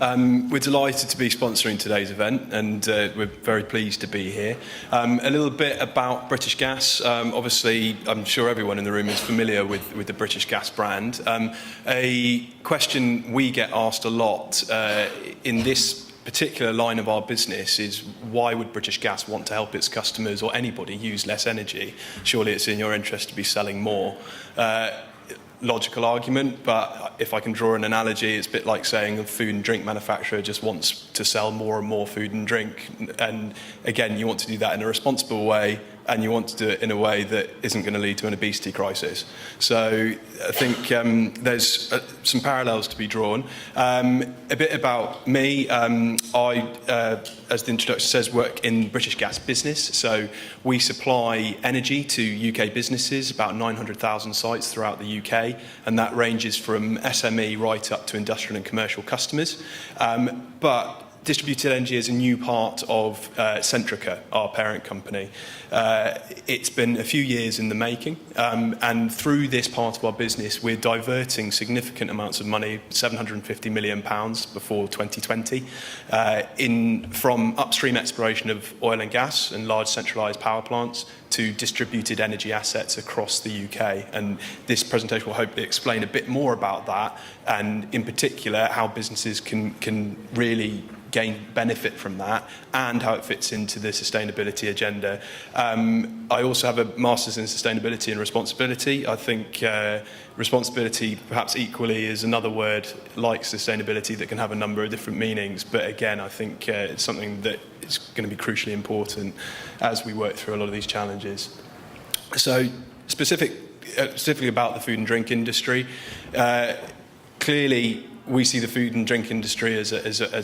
We're delighted to be sponsoring today's event, and we're very pleased to be here. A little bit about British Gas. Obviously, I'm sure everyone in the room is familiar with the British Gas brand. A question we get asked a lot in this particular line of our business is, why would British Gas want to help its customers or anybody use less energy? Surely it's in your interest to be selling more. Logical argument, but if I can draw an analogy, it's a bit like saying a food and drink manufacturer just wants to sell more and more food and drink. And again, you want to do that in a responsible way, and you want to do it in a way that isn't going to lead to an obesity crisis. So I think there's some parallels to be drawn. A bit about me. I, as the introduction says, work in British Gas business. So we supply energy to UK businesses, about 900,000 sites throughout the UK, and that ranges from SME right up to industrial and commercial customers. But distributed energy is a new part of Centrica, our parent company. It's been a few years in the making, and through this part of our business, we're diverting significant amounts of money, £750 million before 2020, from upstream exploration of oil and gas and large centralised power plants to distributed energy assets across the UK. And this presentation will hopefully explain a bit more about that, and in particular how businesses can really gain benefit from that and how it fits into the sustainability agenda. I also have a Master's in Sustainability and Responsibility. I think responsibility perhaps equally is another word like sustainability that can have a number of different meanings, but again I think it's something that is going to be crucially important as we work through a lot of these challenges. So specifically about the food and drink industry, clearly we see the food and drink industry as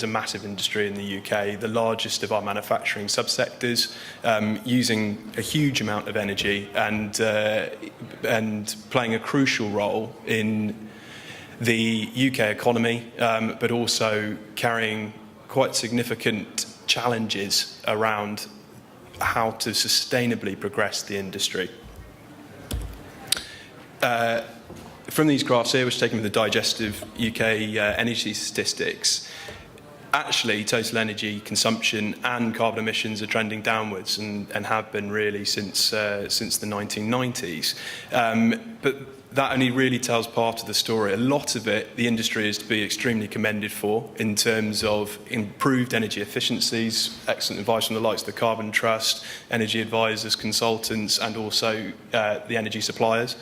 a massive industry in the UK, the largest of our manufacturing subsectors, using a huge amount of energy and playing a crucial role in the UK economy, but also carrying quite significant challenges around how to sustainably progress the industry. From these graphs here, which are taken from the Digestive UK energy statistics, actually total energy consumption and carbon emissions are trending downwards and have been really since the 1990s. But that only really tells part of the story. A lot of it, the industry is to be extremely commended for in terms of improved energy efficiencies, excellent advice from the likes of the Carbon Trust, energy advisors, consultants, and also the energy suppliers.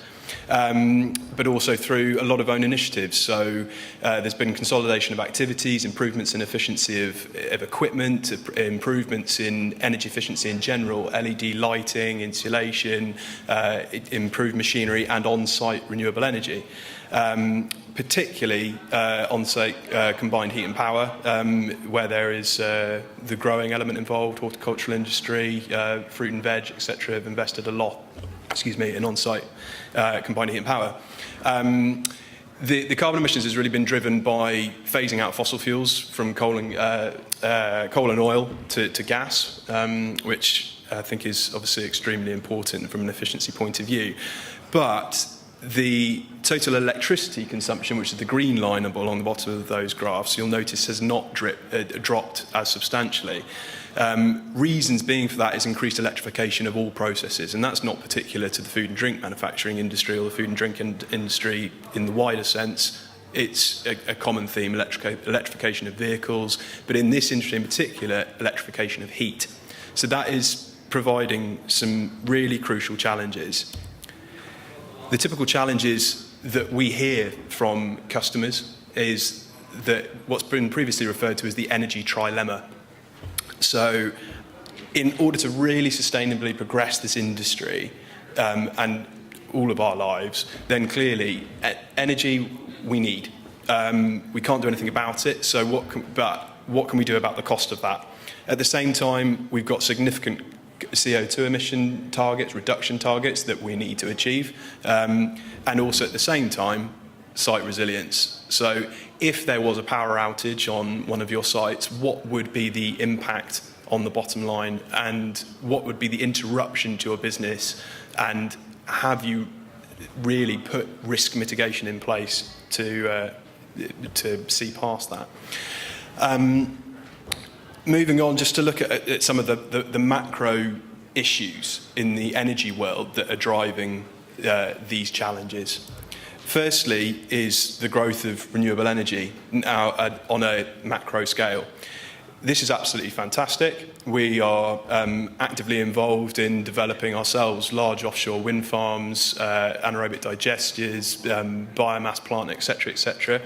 But also through a lot of own initiatives. So there's been consolidation of activities, improvements in efficiency of equipment, improvements in energy efficiency in general, LED lighting, insulation, improved machinery and on-site renewable energy. Particularly on-site combined heat and power, where there is the growing element involved, horticultural industry, fruit and veg, etc. have invested a lot in on-site combined heat and power. The carbon emissions has really been driven by phasing out fossil fuels from coal and oil to gas, which I think is obviously extremely important from an efficiency point of view. But the total electricity consumption, which is the green line along the bottom of those graphs, you'll notice has not dropped as substantially. Reasons being for that is increased electrification of all processes, and that's not particular to the food and drink manufacturing industry or the food and drink industry in the wider sense. It's a common theme, electrification of vehicles, but in this industry in particular, electrification of heat. So that is providing some really crucial challenges. The typical challenges that we hear from customers is that what's been previously referred to as the energy trilemma. So in order to really sustainably progress this industry and all of our lives, then clearly energy we need. We can't do anything about it, so what can we do about the cost of that? At the same time, we've got significant CO2 emission targets, reduction targets that we need to achieve, and also at the same time, site resilience. So if there was a power outage on one of your sites, what would be the impact on the bottom line, and what would be the interruption to your business, and have you really put risk mitigation in place to see past that? Moving on, just to look at some of the macro issues in the energy world that are driving these challenges. Firstly is the growth of renewable energy now on a macro scale. This is absolutely fantastic. We are actively involved in developing ourselves large offshore wind farms, anaerobic digesters, biomass plant, etc.,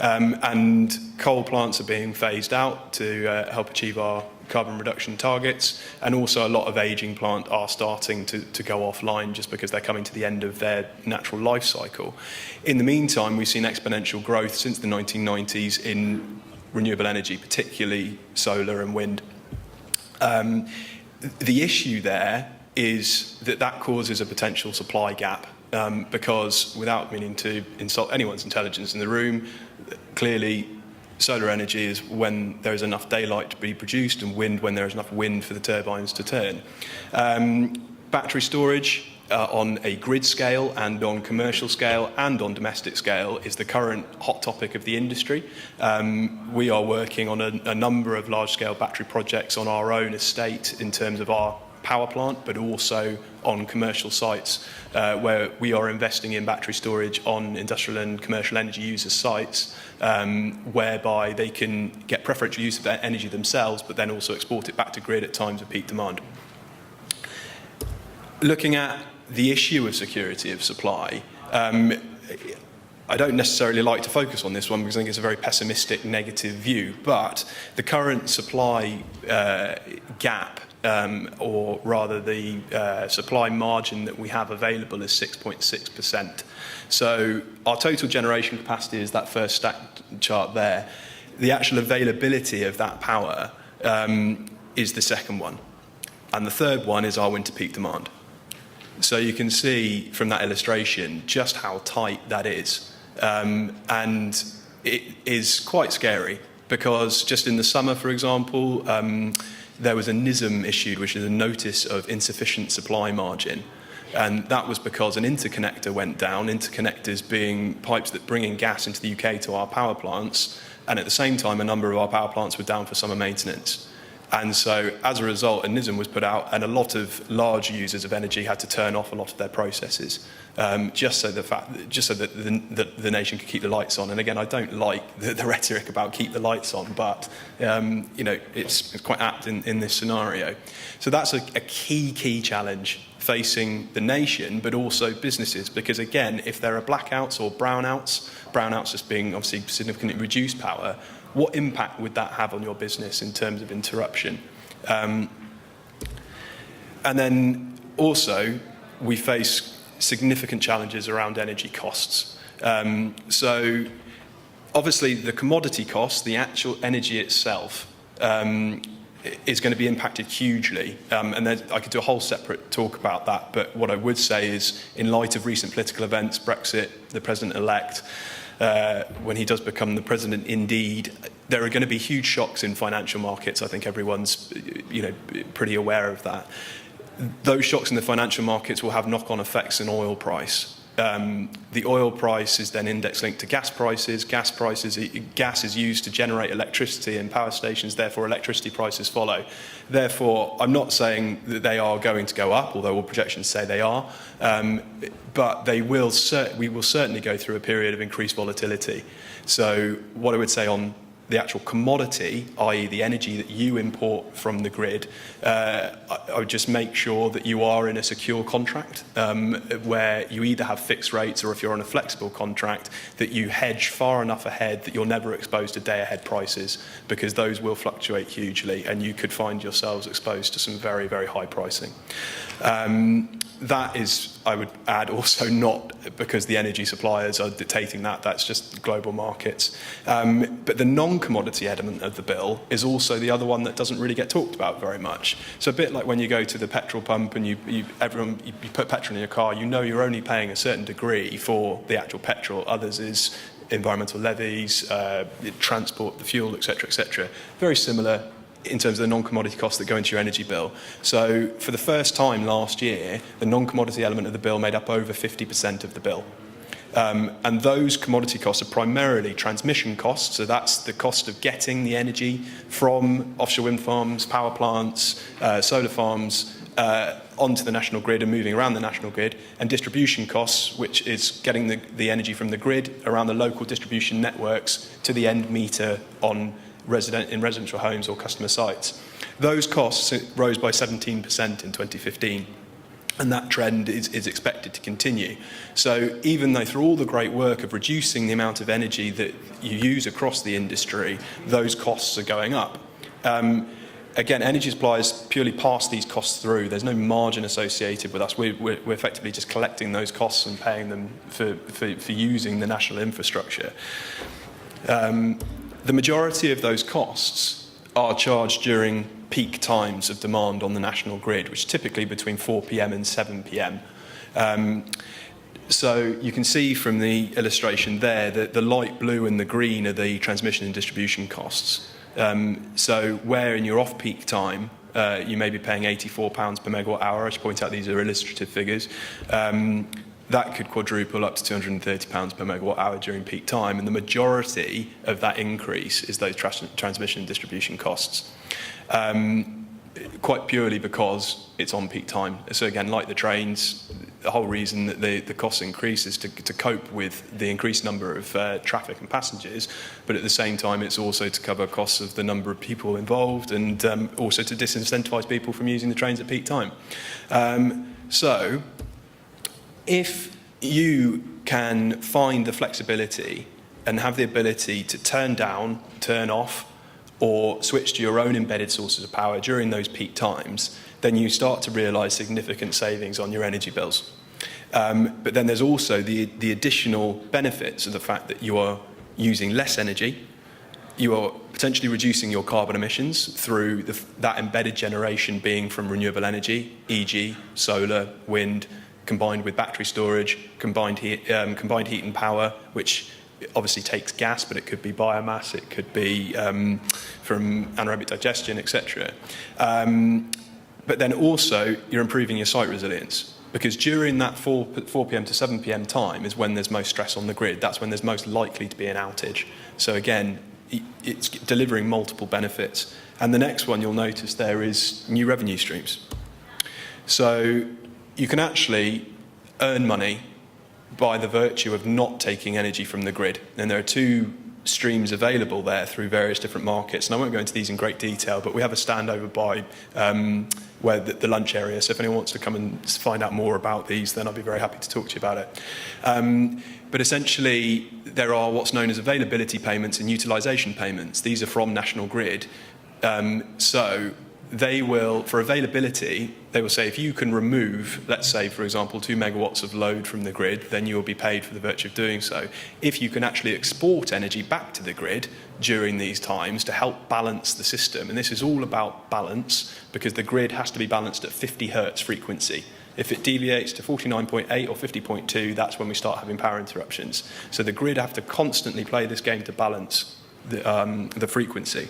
and coal plants are being phased out to help achieve our carbon reduction targets, and also a lot of ageing plant are starting to go offline just because they're coming to the end of their natural life cycle. In the meantime, we've seen exponential growth since the 1990s in renewable energy, particularly solar and wind. The issue there is that causes a potential supply gap, because without meaning to insult anyone's intelligence in the room, clearly solar energy is when there is enough daylight to be produced, and wind when there is enough wind for the turbines to turn. Battery storage on a grid scale and on commercial scale and on domestic scale is the current hot topic of the industry. We are working on a number of large-scale battery projects on our own estate in terms of our power plant, but also on commercial sites where we are investing in battery storage on industrial and commercial energy users' sites, whereby they can get preferential use of their energy themselves, but then also export it back to grid at times of peak demand. Looking at the issue of security of supply, I don't necessarily like to focus on this one because I think it's a very pessimistic, negative view, but the current supply gap, or rather the supply margin that we have available is 6.6%. So our total generation capacity is that first stacked chart there. The actual availability of that power is the second one. And the third one is our winter peak demand. So you can see from that illustration just how tight that is. And it is quite scary because just in the summer, for example, there was a NISM issued, which is a notice of insufficient supply margin. And that was because an interconnector went down, interconnectors being pipes that bring in gas into the UK to our power plants. And at the same time, a number of our power plants were down for summer maintenance. And so, as a result, a NISM was put out, and a lot of large users of energy had to turn off a lot of their processes, just so that the nation could keep the lights on. And again, I don't like the rhetoric about keep the lights on, but it's quite apt in this scenario. So that's a key challenge facing the nation, but also businesses, because again, if there are blackouts or brownouts just being obviously significantly reduced power, what impact would that have on your business in terms of interruption? And then also, we face significant challenges around energy costs. So obviously the commodity cost, the actual energy itself, is going to be impacted hugely. And then I could do a whole separate talk about that, but what I would say is, in light of recent political events, Brexit, the president-elect, when he does become the president indeed, there are going to be huge shocks in financial markets. I think everyone's pretty aware of that. Those shocks in the financial markets will have knock-on effects in oil price. The oil price is then index linked to gas prices. Gas is used to generate electricity in power stations, therefore electricity prices follow. Therefore, I'm not saying that they are going to go up, although all projections say they are, but we will certainly go through a period of increased volatility. So what I would say on the actual commodity, i.e. the energy that you import from the grid, I would just make sure that you are in a secure contract where you either have fixed rates, or if you're on a flexible contract, that you hedge far enough ahead that you're never exposed to day-ahead prices, because those will fluctuate hugely and you could find yourselves exposed to some very, very high pricing. That is, I would add, also not because the energy suppliers are dictating that, that's just global markets. But the non-commodity element of the bill is also the other one that doesn't really get talked about very much. So a bit like when you go to the petrol pump and you put petrol in your car, you know you're only paying a certain degree for the actual petrol. Others is environmental levies, transport, the fuel, etc. Very similar in terms of the non-commodity costs that go into your energy bill. So for the first time last year, the non-commodity element of the bill made up over 50% of the bill. And those commodity costs are primarily transmission costs, so that's the cost of getting the energy from offshore wind farms, power plants, solar farms, onto the national grid and moving around the national grid, and distribution costs, which is getting the energy from the grid around the local distribution networks to the end meter in residential homes or customer sites. Those costs rose by 17% in 2015. And that trend is expected to continue. So even though through all the great work of reducing the amount of energy that you use across the industry, those costs are going up. Again, energy suppliers purely pass these costs through. There's no margin associated with us. We're effectively just collecting those costs and paying them for using the national infrastructure. The majority of those costs are charged during peak times of demand on the national grid, which is typically between 4 p.m. and 7 p.m. So you can see from the illustration there that the light blue and the green are the transmission and distribution costs. So where in your off-peak time you may be paying £84 per megawatt hour, I should point out these are illustrative figures, that could quadruple up to £230 per megawatt hour during peak time, and the majority of that increase is those transmission and distribution costs. Quite purely because it's on peak time. So again, like the trains, the whole reason that the costs increase is to cope with the increased number of traffic and passengers, but at the same time it's also to cover costs of the number of people involved, and also to disincentivise people from using the trains at peak time. So if you can find the flexibility and have the ability to turn down, turn off, or switch to your own embedded sources of power during those peak times, then you start to realise significant savings on your energy bills. But then there's also the additional benefits of the fact that you are using less energy, you are potentially reducing your carbon emissions through that embedded generation being from renewable energy, e.g. solar, wind, combined with battery storage, combined heat and power, which obviously takes gas, but it could be biomass, it could be from anaerobic digestion, etc. But then also you're improving your site resilience, because during that 4 p.m. to 7 p.m. time is when there's most stress on the grid. That's when there's most likely to be an outage. So again, it's delivering multiple benefits. And the next one you'll notice there is new revenue streams. So you can actually earn money by the virtue of not taking energy from the grid. And there are two streams available there through various different markets. And I won't go into these in great detail, but we have a stand over by where the lunch area. So if anyone wants to come and find out more about these, then I'll be very happy to talk to you about it. But essentially, there are what's known as availability payments and utilisation payments. These are from National Grid. So they will, for availability, they will say if you can remove, let's say, for example, 2 megawatts of load from the grid, then you will be paid for the virtue of doing so. If you can actually export energy back to the grid during these times to help balance the system, and this is all about balance, because the grid has to be balanced at 50 hertz frequency. If it deviates to 49.8 or 50.2, that's when we start having power interruptions. So the grid have to constantly play this game to balance the frequency.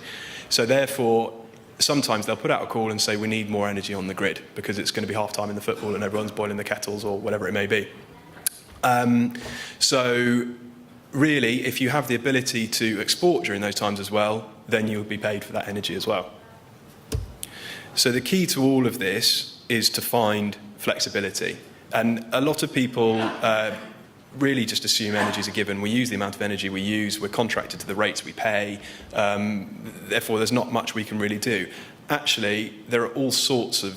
So therefore, sometimes they'll put out a call and say we need more energy on the grid because it's going to be half time in the football and everyone's boiling the kettles or whatever it may be. So really, if you have the ability to export during those times as well, then you'll be paid for that energy as well. So the key to all of this is to find flexibility. And a lot of people really just assume energy is a given. We use the amount of energy we use, we're contracted to the rates we pay, therefore there's not much we can really do. Actually, there are all sorts of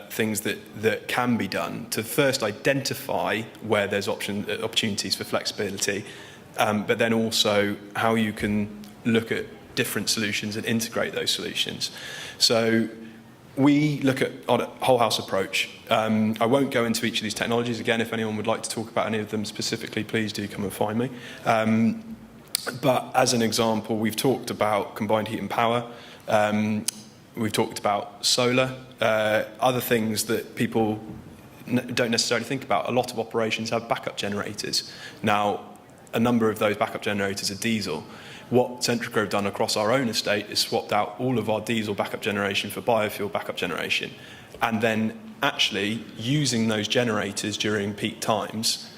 things that can be done to first identify where there's opportunities for flexibility, but then also how you can look at different solutions and integrate those solutions. So we look at a whole house approach. I won't go into each of these technologies. Again, if anyone would like to talk about any of them specifically, please do come and find me. But as an example, we've talked about combined heat and power. We've talked about solar. Other things that people don't necessarily think about. A lot of operations have backup generators. Now, a number of those backup generators are diesel. What Centrica have done across our own estate is swapped out all of our diesel backup generation for biofuel backup generation, and then actually using those generators during peak times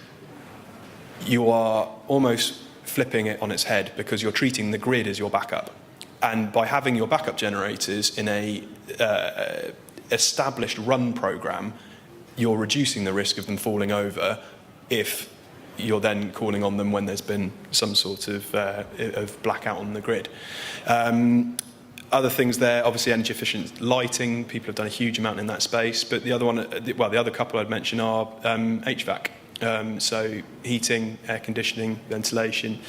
you are almost flipping it on its head, because you're treating the grid as your backup. And by having your backup generators in a established run program, you're reducing the risk of them falling over if you're then calling on them when there's been some sort of blackout on the grid. Other things there, obviously energy efficient lighting. People have done a huge amount in that space. But the other couple I'd mention are HVAC. So heating, air conditioning, ventilation.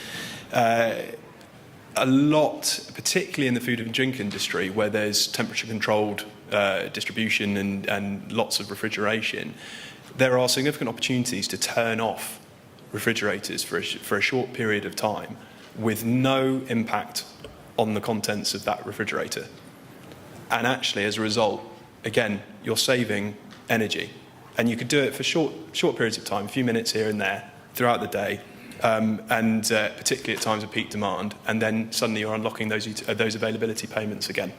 A lot, particularly in the food and drink industry, where there's temperature-controlled distribution and lots of refrigeration, there are significant opportunities to turn off refrigerators for a short period of time with no impact on the contents of that refrigerator. And actually, as a result, again, you're saving energy. And you could do it for short periods of time, a few minutes here and there, throughout the day, and particularly at times of peak demand, and then suddenly you're unlocking those availability payments again.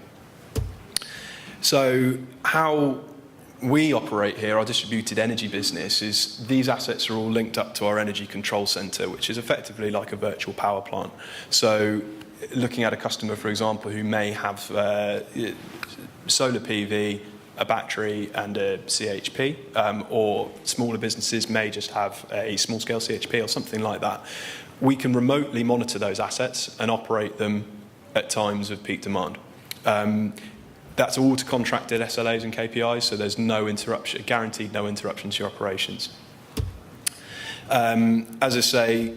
So how we operate here, our distributed energy business, is these assets are all linked up to our energy control centre, which is effectively like a virtual power plant. So looking at a customer, for example, who may have solar PV, a battery and a CHP, or smaller businesses may just have a small-scale CHP or something like that, we can remotely monitor those assets and operate them at times of peak demand. That's all to contracted SLAs and KPIs, so there's no interruption, guaranteed no interruption to your operations. As I say,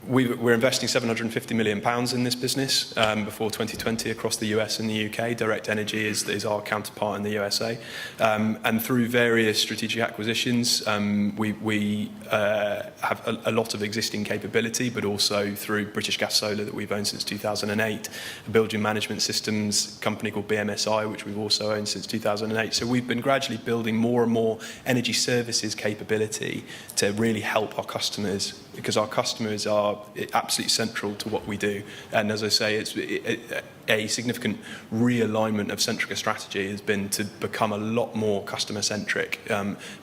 we're investing £750 million in this business before 2020 across the US and the UK. Direct Energy is our counterpart in the USA. And through various strategic acquisitions, we have a lot of existing capability, but also through British Gas Solar that we've owned since 2008, a building management systems company called BMSI, which we've also owned since 2008. So we've been gradually building more and more energy services capability to really help our customers, because our customers are absolutely central to what we do. And as I say, it's a significant realignment of Centrica strategy has been to become a lot more customer-centric,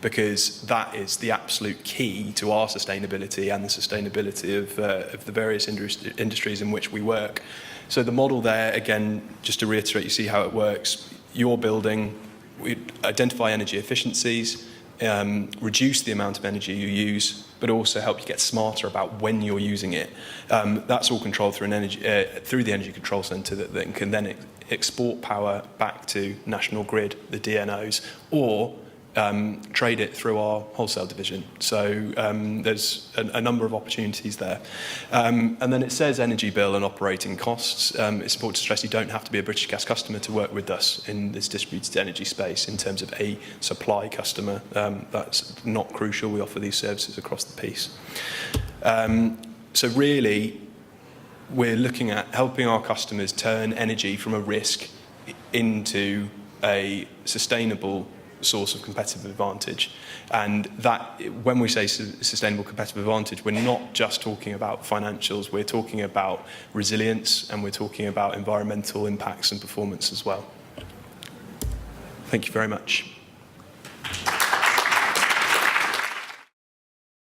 because that is the absolute key to our sustainability and the sustainability of the various industries in which we work. So the model there, again, just to reiterate, you see how it works. You're building, we identify energy efficiencies, reduce the amount of energy you use, but also help you get smarter about when you're using it. That's all controlled through through the Energy Control Centre that can then export power back to National Grid, the DNOs, or trade it through our wholesale division. So there's a number of opportunities there. And then it says energy bill and operating costs. It's important to stress you don't have to be a British Gas customer to work with us in this distributed energy space in terms of a supply customer. That's not crucial. We offer these services across the piece. So really, we're looking at helping our customers turn energy from a risk into a sustainable source of competitive advantage. And that, when we say sustainable competitive advantage, we're not just talking about financials, we're talking about resilience, and we're talking about environmental impacts and performance as well. Thank you very much.